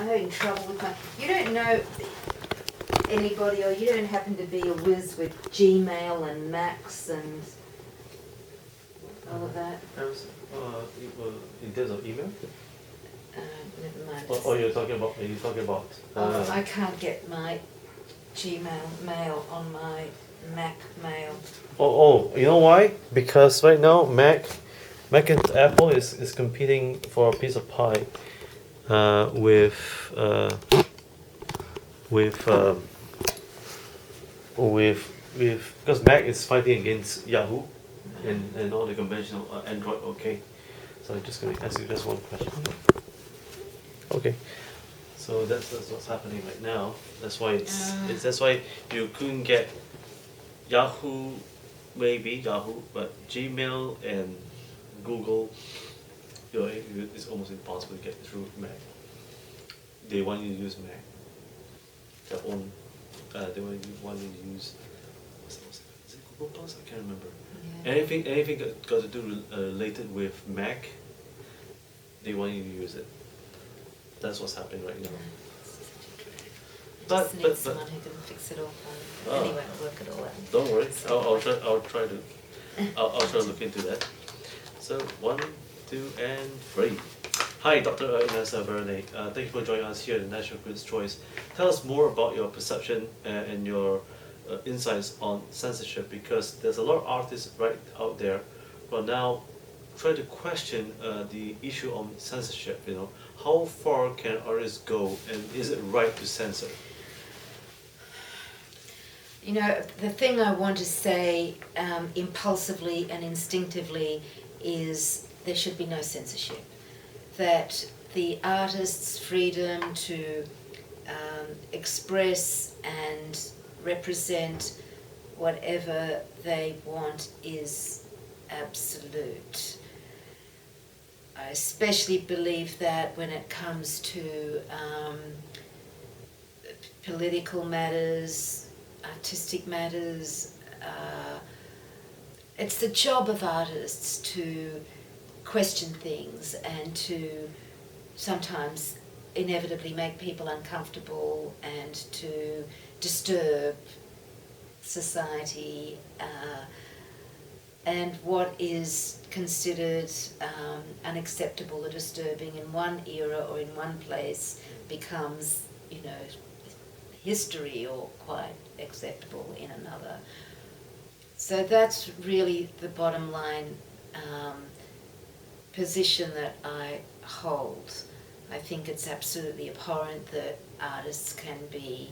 I'm having trouble with my. You don't know anybody, or you don't happen to be a whiz with Gmail and Macs and all of that? In terms of email? Never mind. Or you're talking about? I can't get my Gmail mail on my Mac mail. You know why? Because right now Mac and Apple is competing for a piece of pie with because Mac is fighting against Yahoo and all the conventional Android. Okay, so I'm just going to ask you just one question. Okay, so that's what's happening right now. That's why that's why you couldn't get Yahoo, maybe Yahoo, but Gmail and Google, it's almost impossible to get through Mac. They want you to use Mac. Their own, they want you to use. Is it Google Plus? I can't remember. Yeah. Anything got to do related with Mac, they want you to use it. That's what's happening right now. Just need someone who can fix it all. Anyway, I'll work it all out. Don't worry. I'll try to look into that. So 1, 2, and 3. Hi, Dr. Inez Baranay. Thank you for joining us here at the National Queen's Choice. Tell us more about your perception and your insights on censorship, because there's a lot of artists right out there who are now trying to question the issue of censorship. You know, how far can artists go, and is it right to censor? You know, the thing I want to say impulsively and instinctively is there should be no censorship. That the artist's freedom to express and represent whatever they want is absolute. I especially believe that when it comes to political matters, artistic matters, it's the job of artists to question things and to sometimes inevitably make people uncomfortable and to disturb society, and what is considered unacceptable or disturbing in one era or in one place becomes, you know, history or quite acceptable in another. So that's really the bottom line position that I hold. I think it's absolutely abhorrent that artists can be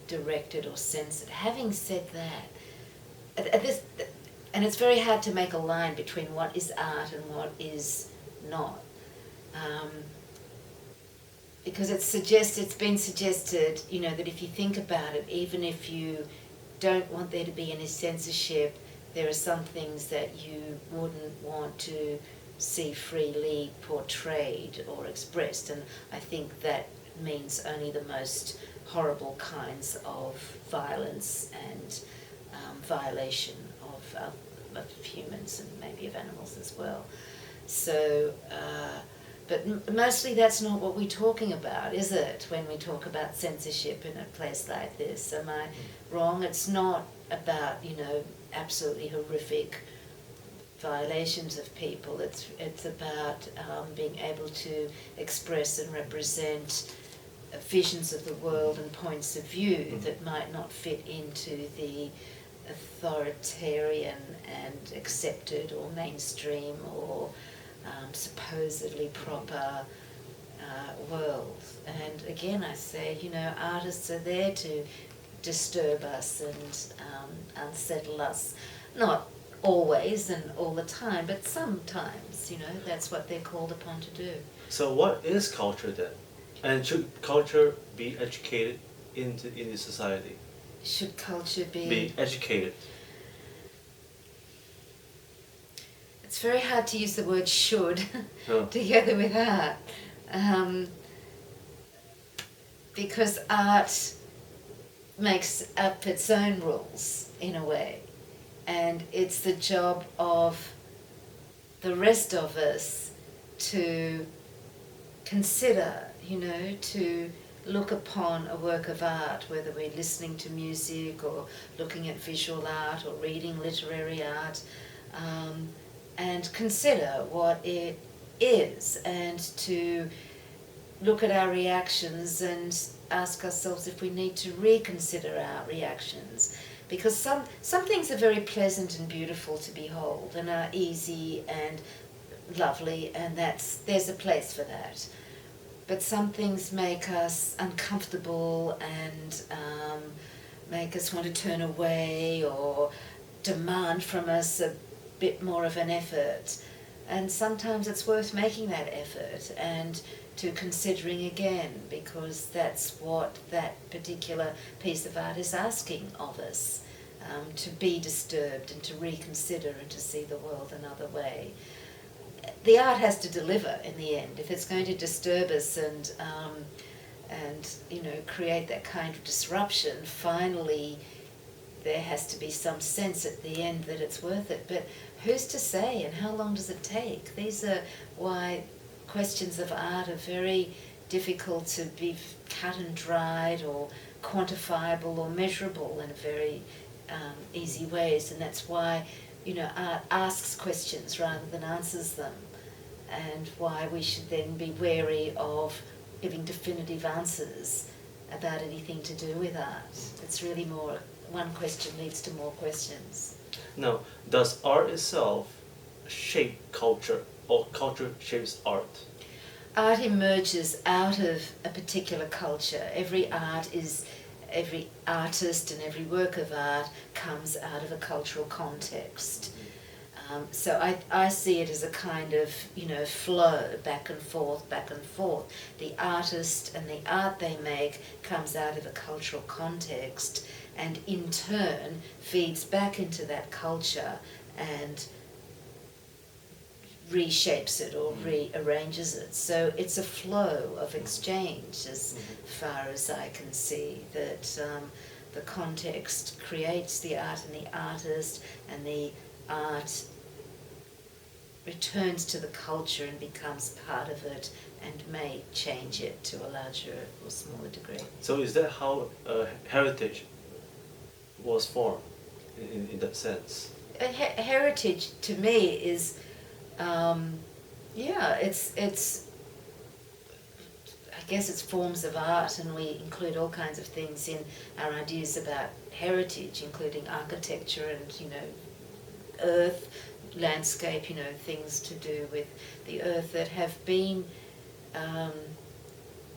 directed or censored. Having said that, and it's very hard to make a line between what is art and what is not. Because it's been suggested, you know, that if you think about it, even if you don't want there to be any censorship, there are some things that you wouldn't want to see freely portrayed or expressed, and I think that means only the most horrible kinds of violence and violation of humans and maybe of animals as well. So, but mostly that's not what we're talking about, is it, when we talk about censorship in a place like this? Am I wrong? It's not about, you know, absolutely horrific violations of people. It's about being able to express and represent visions of the world and points of view that might not fit into the authoritarian and accepted or mainstream or supposedly proper world. And again, I say, you know, artists are there to disturb us and unsettle us. Not always and all the time, but sometimes, you know, that's what they're called upon to do. So what is culture then? And should culture be educated into society? Should culture be educated? It's very hard to use the word should Oh. together with art, because art makes up its own rules in a way, and it's the job of the rest of us to consider, to look upon a work of art, whether we're listening to music or looking at visual art or reading literary art, and consider what it is, and to look at our reactions and ask ourselves if we need to reconsider our reactions. Because some things are very pleasant and beautiful to behold and are easy and lovely, and there's a place for that. But some things make us uncomfortable and make us want to turn away or demand from us a bit more of an effort. And sometimes it's worth making that effort and to considering again, because that's what that particular piece of art is asking of us, to be disturbed and to reconsider and to see the world another way. The art has to deliver in the end. If it's going to disturb us and create that kind of disruption, finally there has to be some sense at the end that it's worth it. But who's to say, and how long does it take? These are why questions of art are very difficult to be cut and dried or quantifiable or measurable in very easy ways, and that's why art asks questions rather than answers them, and why we should then be wary of giving definitive answers about anything to do with art. It's really more, one question leads to more questions. Now, does art itself shape culture, or culture shapes art? Art emerges out of a particular culture. Every artist and every work of art comes out of a cultural context. So I see it as a kind of, flow, back and forth, back and forth. The artist and the art they make comes out of a cultural context and in turn feeds back into that culture and reshapes it or rearranges it. So it's a flow of exchange as far as I can see, that the context creates the art and the artist, and the art returns to the culture and becomes part of it and may change it to a larger or smaller degree. So is that how heritage was formed in that sense? Heritage to me is, it's I guess it's forms of art, and we include all kinds of things in our ideas about heritage, including architecture and, earth, landscape, things to do with the earth that have been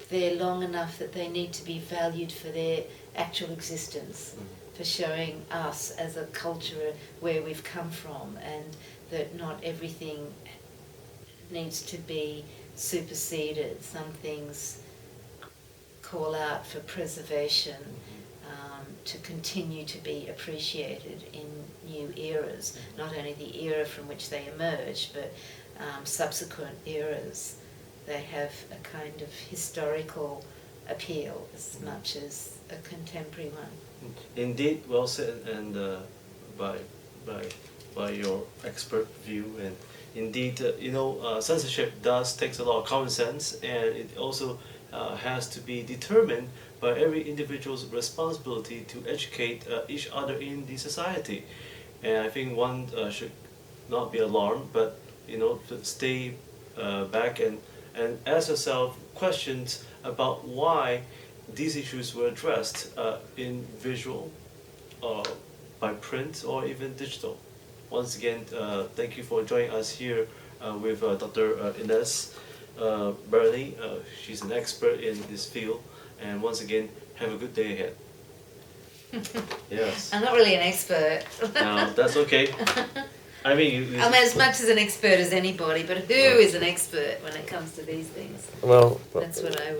there long enough that they need to be valued for their actual existence, for showing us as a culture where we've come from, and that not everything needs to be superseded. Some things call out for preservation, to continue to be appreciated in new eras, not only the era from which they emerge, but subsequent eras. They have a kind of historical appeal as much as a contemporary one. Indeed, well said, and by your expert view, and indeed, censorship does takes a lot of common sense, and it also has to be determined by every individual's responsibility to educate each other in the society. And I think one should not be alarmed, but to stay back and ask yourself questions about why these issues were addressed in visual, by print, or even digital. Once again, thank you for joining us here with Dr. Inez Baranay. She's an expert in this field, and once again, have a good day ahead. Yes. I'm not really an expert. No, that's okay. I mean, I'm as much as an expert as anybody, but who is an expert when it comes to these things? Well, that's what I